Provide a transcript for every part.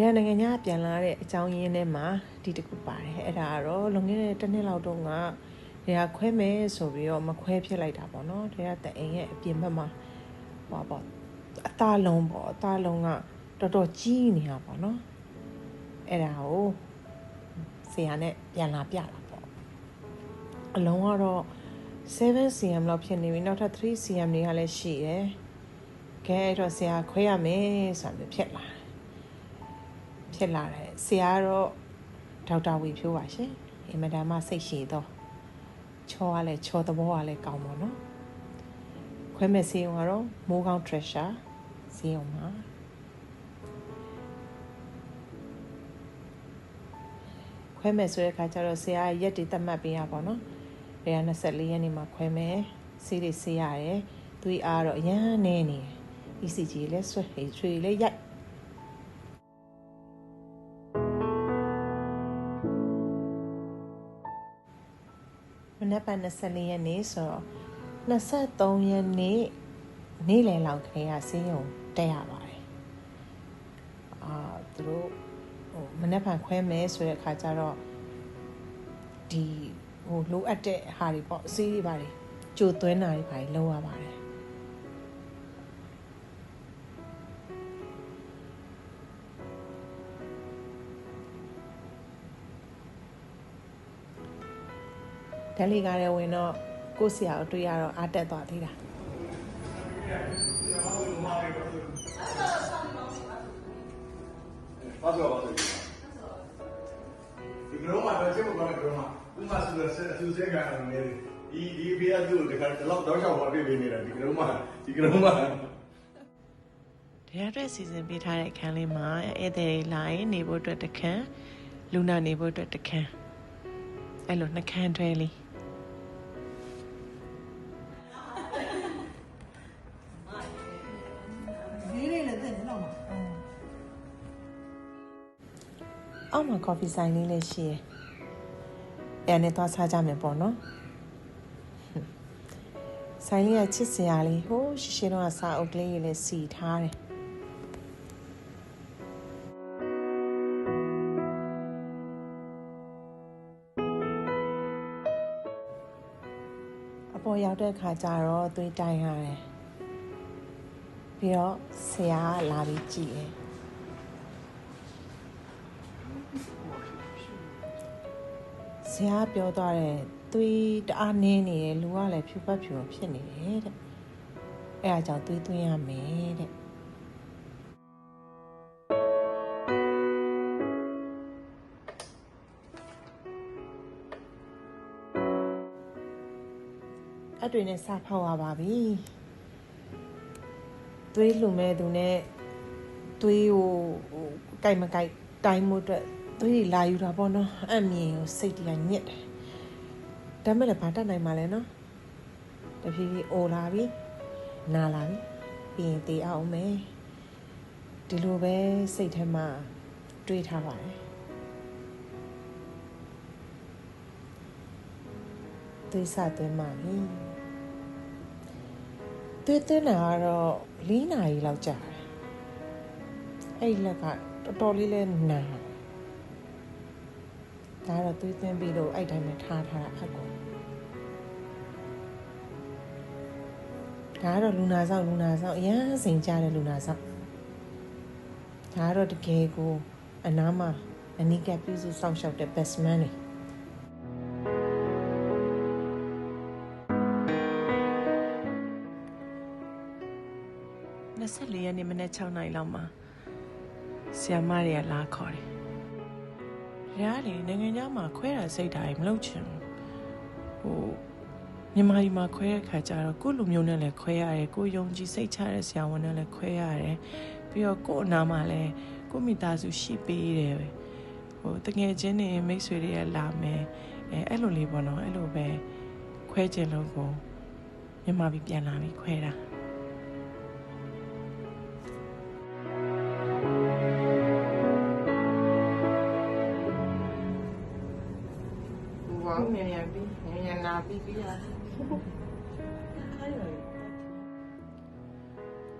ရန်နိုင်ငံညာပြန်လာတဲ့အကြောင်းရင်းထဲမှာဒီတခုပါတယ်အဲ့ဒါကတော့လွန်ခဲ့တဲ့တစ်နှစ်လောက်တုန်းကနေရာခွဲမယ်ဆိုပြီးတော့မခွဲဖြစ်လိုက်တာပေါ့နော်ဒါကတအိမ်ရဲ့အပြင်ဘက်မှာဟောပေါ့အသားလုံးကတော်တော်ကြီးနေတာပေါ့နော်အဲ့ဒါကိုဆရာနဲ့ပြန်လာပြတာပေါ့အလုံးကတော့ 7cm လောက်ဖြစ်နေပြီနောက်ထပ် 3cm တွေကလည်းရှိတယ်ကဲအဲ့တော့ဆရာခွဲရမယ်ဆိုပြီးဖြစ်လာတယ်ဆရာကတော့ဒေါက်တာဝီဖြိုးပါရှင်အင်မတန်မှစိတ်ရှည်တော့ချောကလည်းချောသဘောကလည်းကောင်းပါတော့ခွဲမဲ့ဆေးရုံကတော့မိုးကောင်း treasure ဆေးရုံမှာခွဲမဲ့ဆိုတဲ့အခါကျတော့ဆရာရက်တွေသတ်မှတ်ပေးရပါတော့။24ရက်နေ့မှာခွဲမဲ့ဆေးတွေဆေးရတယ်။သွေးအားတော့အရန်နေနေတယ်။ ECG လည်းဆွဲရွှေလည်းရိုက်မနေ့က24ရက်နေ့ဆိုတော့23ရက်နေ့နေ့လယ်လောက်ခင်းရဆေးရုံတက်ရပါတယ်သူတို့မနေ့ကခွဲမယ်ဆိုတဲ့အခါကျတော့ဒီလိုအပ်တဲ့ဟာတွေပေါ့ဆေးတွေပါတယ်ကြိုသွင်းတာတွေပါတယ်လောက်ရပါတယ်ဓာတ်လီကားထဲဝင်တော့ကိုဆရာကိုတွေ့ရတော့အားတက်သွားသေးတာဘာလို့ဒီကရောမှာတော့ကျမကတော့ကရောမှာဥမာသူစကနေဒီဘေးအတူတခါတော့တော့ချောင်းပေါ်ပြနေတယ်ဒီကရောမှာတရားအတွက်စီစဉ်ပေးထားတဲ့အခန်းလေးမှာဧည့်သည်လာရင်နေဖို့အတွက်တစ်ခန်းလူနာနေဖို့အတွက်တစ်ခန်းအဲ့လိုနှစ်ခန်းတွဲလေးအောက်မှာ coffee ဆိုင်လေးလည်းရှိတယ်။အဲ့နဲ့သွားစားကြမယ်ပေါ့နော်။ဆိုင်လေးကချစ်စရာလေးဟိုးရှင်းတော့စာအုပ်ကလေးလည်းစီထားတယ်။အပေါ်ရောက်တဲ့ခါကျတော့သွေးတိုင်းရတယ်။ပြီးတော့ဆရာလာပြီးကြည့်တယ်။ဆရာပြောသွားတယ်သွေးတအားနင်းနေတယ်လူကလည်းဖြူပတ်ဖြူဖြစ်နေတယ်တဲ့အဲအားကြောင့်သွေးသွင်းရမယ်တဲ့အဲ့တွေနဲ့စဖောက်ရပါပြီသွေးလှူမဲ့သူနဲ့သွေးကိုကြိုက်မကြိုက်တိုင်းမှုအတွက်သွေးလာယူတာပေါ့နော်အမြင်ကိုစိတ်တရားညစ်တယ်ဒါမဲ့လည်းဘာတတ်နိုင်မှာလဲနော်တဖြည်းဖြည်းအိုလာပြီနာလာပြီပြီးရင်တေးအောင်မယ်ဒီလိုပဲစိတ်ထဲမှာတွေးထားပါတယ်သွေးစသွင်းမှပြီသွေးသွင်းတာကတော့4 နာရီလောက်ကြာတယ်အဲ့လက်ကတော်တော်လေးလဲနာဒါတော့သွေးသွင်းပြီးတော့အဲ့တိုင်းပဲထားတာအကူဒါကတော့လူနာဆောင်အရန်စိန်ကြတဲ့လူနာဆောင်ဒါကတော့တကယ်ကိုအနားမှာအနိကပြုစုစောင့်ရှောက်တဲ့ best man တွေ24ရက်နေ့မနေ့6 နာရီလောက်မှာဆီယမတွေကလာခေါ်တယ်ရားလေနိုင်ငံခြားမှာခွဲတာစိတ်ဓာတ်မလုပ်ချင်ဘူးမြန်မာပြည်မှာခွဲတဲ့ခါကျတော့ကိုယ့်လူမျိုးနဲ့လည်းခွဲရတယ်ကိုယုံကြည်စိတ်ချတဲ့ဆရာဝန်နဲ့လည်းခွဲရတယ်ပြီးတော့ကိုယ့်အနာမှာလည်းကိုယ့်မိသားစုရှိပေးတယ်တကယ်ချင်းနေမိတ်ဆွေတွေကလာမယ်အဲ့လိုလေးပေါ့နော်အဲ့လိုပဲခွဲခြင်းလို့ကိုမြန်မာပြည်ပြန်လာပြီးခွဲတာမြန်နာပြီးရတယ်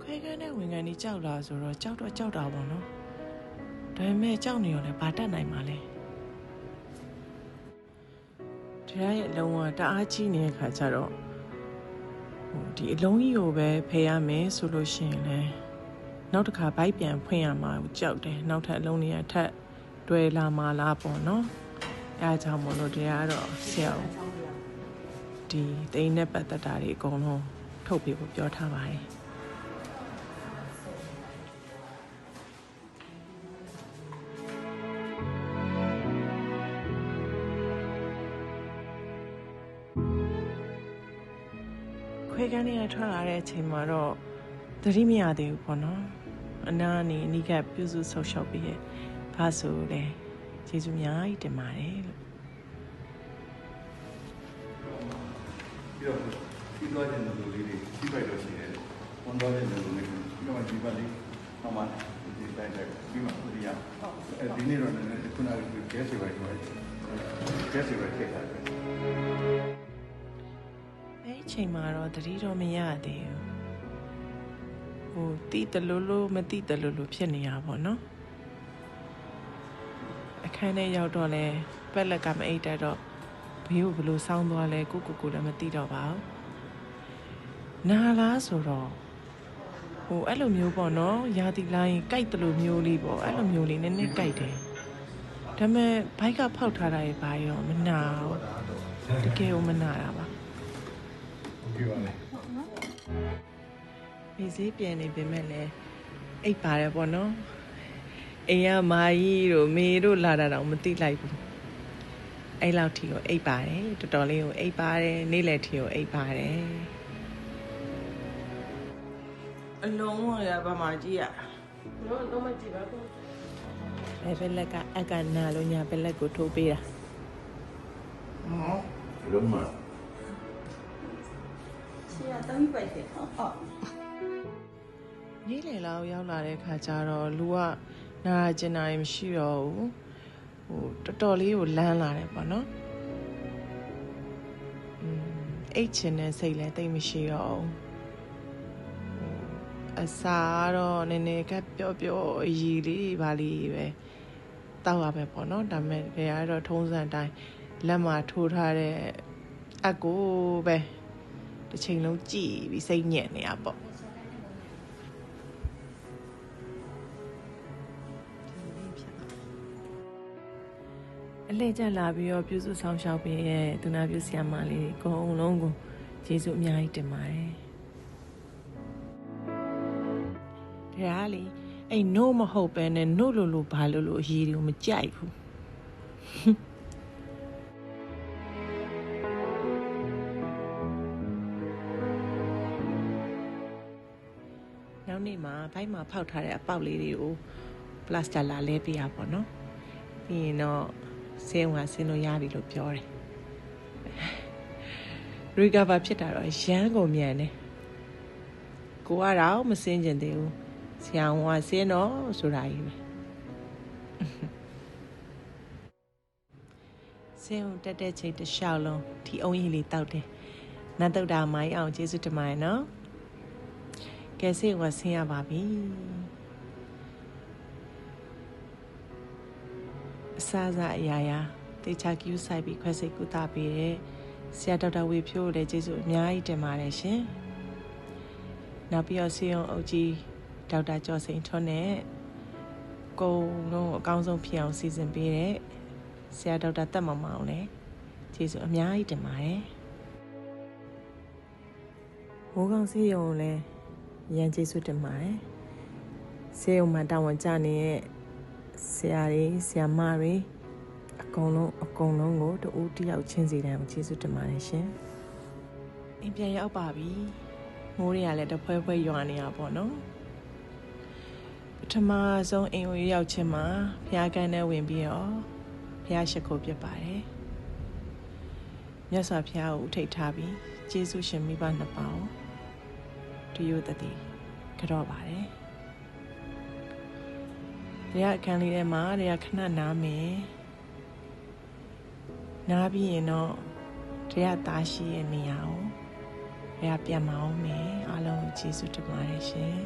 ခွဲခန်းတဲ့ဝင်ခန်းကြီးကြောက်လာဆိုတော့ကြောက်တာပေါ့နော် ဒါပေမဲ့ကြောက်နေရောလဲဘာတတ်နိုင်မှာလဲတရားရဲ့အလုံးကတအားကြီးနေတဲ့ခါကျတော့ဒီအလုံးကြီးကိုပဲဖယ်ရမယ်ဆိုလို့ရှိရင်လဲနောက်တစ်ခါဘိုက်ပြန်ဖွင့်ရမှာကိုကြောက်တယ်နောက်ထပ်အလုံးတွေကထပ်တွဲလာမှလားပေါ့နော်အဲအကြောင်းမလို့တရားကတော့ဆရာဒီတိန်နဲ့ပတ်သက်တာတွေအကုန်လုံးထုတ်ပြဖို့ပြောထားပါတယ်ခွေးကန်းတွေကထွက်လာတဲ့အချိန်မှာတော့သတိမရသေးဘူးပေါ့နော်အနာကနေအနိကပြုစုဆောက်ရှောက်ပြီးရဲ့ဘာဆိုလဲကျေးဇူးများကြီးတင်ပါတယ်လို့ပြီးတော့ဒီတော့တဲ့လူလေးတွေဒီဘက်တော့ရှိတယ်ဝန်တော်တဲ့လူလေးပြီးတော့ဒီဘက်လေးမှဒီတိုင်းတိုင်းပြီးမှပြရဒီနေ့တော့လည်းခုနကကဲစီပဲပြောတယ်ကဲစီပဲထည့်ထားတယ်အဲ့အချိန်မှာတော့တတိတော့မရသေးဘူးတိတလို့မတိတလို့ဖြစ်နေရပါဘောနော်အခန်းထဲရောက်တော့လဲပက်လက်ကမအိတ်တက်တော့ဘေးကိုဘလို့ဆောင်းသွားလဲကိုလည်းမသိတော့ပါဘူးနာလားဆိုတော့အဲ့လိုမျိုးပေါ့နော်ရာသီလိုင်းကြိုက်တယ်လို့မျိုးလေးပေါ့အဲ့လိုမျိုးလေးနည်းနည်းကြိုက်တယ်ဒါပေမဲ့ဘိုက်ကဖောက်ထားတာရဲ့ဘာရောမနာဘူးတကယ်ကိုမနာတာပါဟုတ်ကဲ့ပါလေဒီစည်းပြန်နေပေမဲ့လည်းအိပ်ပါတယ်ပေါ့နော်အိမ်ကမာကြီးတို့မေတို့လာတာတော့မသိလိုက်ဘူးအဲ့လောက်ထီကိုအိပ်ပါတယ်တော်တော်လေးကိုအိပ်ပါတယ်နေ့လယ်ထီကိုအိပ်ပါတယ်အလုံးဝရပါမှကြည့်ရတော့မကြည့်ပါဘူးဘယ်လက်ကအကနာလို့ညာဘယ်လက်ကိုထိုးပေးတာလုံးမဆရာတောင်းပိုက်တယ်ဟုတ်နေ့လယ်လောက်ရောက်လာတဲ့ခါကျတော့လူကနာကျင်တာမရှိတော့ဘူးတော်တော်လေးကိုလန်းလာတယ်ပေါ့နော်အိတ်ချင်တဲ့စိတ်လည်းတိတ်မရှိတော့ဘူးအစာတော့နည်းနည်းကပျော့အရည်လေးပါလေးပဲတောက်ရပဲပေါ့နော်ဒါပေမဲ့ဘယ်ကတော့ထုံးစံတိုင်းလက်မှာထိုးထားတဲ့အကိုပဲတစ်ချိန်လုံးကြည်ပြီးစိတ်ညစ်နေရပေါ့အလဲကျလာပြီးတော့ပြုစုဆောင်ရှောက်ပေးရဲ့သူနာပြုဆရာမလေးအကုန်လုံးကိုကျေးဇူးအများကြီးတင်ပါတယ်ဒါလေအဲ့ no မဟုတ်ပဲနဲ့ no လို့ဘာလို့အရေးတွေကိုမကြိုက်ဘူးနောက်နေ့မှာဘိုက်မှာဖောက်ထားတဲ့အပေါက်လေးတွေကိုပလတ်စတာလာလဲပေးရပါတော့ပြီးရင်တော့ဆင်းဝင်ဆင်းလို့ရပြီလို့ပြောတယ်ရီကဘာဖြစ်တာတော့ရမ်းကုန်မြန်တယ်ကိုကတော့မစင်းကျင်သေးဘူးဆရာဝန်ကဆင်းတော့ဆိုတာကြီးပဲဆင်းဝင်တက်တဲ့ချိန်တစ်လျှောက်လုံးဒီအုံးကြီးလေးတောက်တယ်နတ်တုတ်တာမိုင်းအောင်ကျေးဇူးတင်ပါတယ်နော်ကဲဆေးကဆင်းရပါပြီအစားအရာရာတေချာကျူးဆိုင်ပြီးခွဲစိတ်ကုသပေးတဲ့ဆရာဒေါက်တာဝေဖြိုးကိုလည်းကျေးဇူးအများကြီးတင်ပါတယ်ရှင်နောက်ပြီးတော့ဆေးရုံအုပ်ကြီးဒေါက်တာကျော်စိန်ထွန်းနဲ့ကိုလုံးအကောင်းဆုံးဖြစ်အောင်စီစဉ်ပေးတဲ့ဆရာဒေါက်တာတက်မောင်မောင်လည်းကျေးဇူးအများကြီးတင်ပါတယ်မိုးကောင်းဆေးရုံကိုလည်းရန်ကျေးဇူးတင်ပါတယ်ဆေးရုံမှာတာဝန်ကျနေတဲ့ဆရာတွေဆရာမတွေအကုန်လုံးကိုတူတယောက်ချင်းစီတိုင်းကိုကျေးဇူးတင်ပါတယ်ရှင်အိမ်ပြန်ရောက်ပါပြီမိုးတွေကလည်းတဖွဲရွာနေတာပေါ့နော်ပထမဆုံးအိမ်ကိုရောက်ချင်းမှာဘုရားကန်းထဲဝင်ပြီးတော့ဘုရားရှိခိုးပြပါတယ်မြတ်စွာဘုရားကိုဥထိတ်ထားပြီးကျေးဇူးရှင်မိဘနှစ်ပါးတည်ရတည်ကြော့ပါတယ်တရားအခန်းလေးထဲမှာတရားခဏနားမယ်နားပြီးရင်တော့တရားသားရှိရဲ့နေရာကိုတရားပြန်မအောင်မယ်အားလုံးကိုကျေးဇူးတင်ပါတယ်ရှင်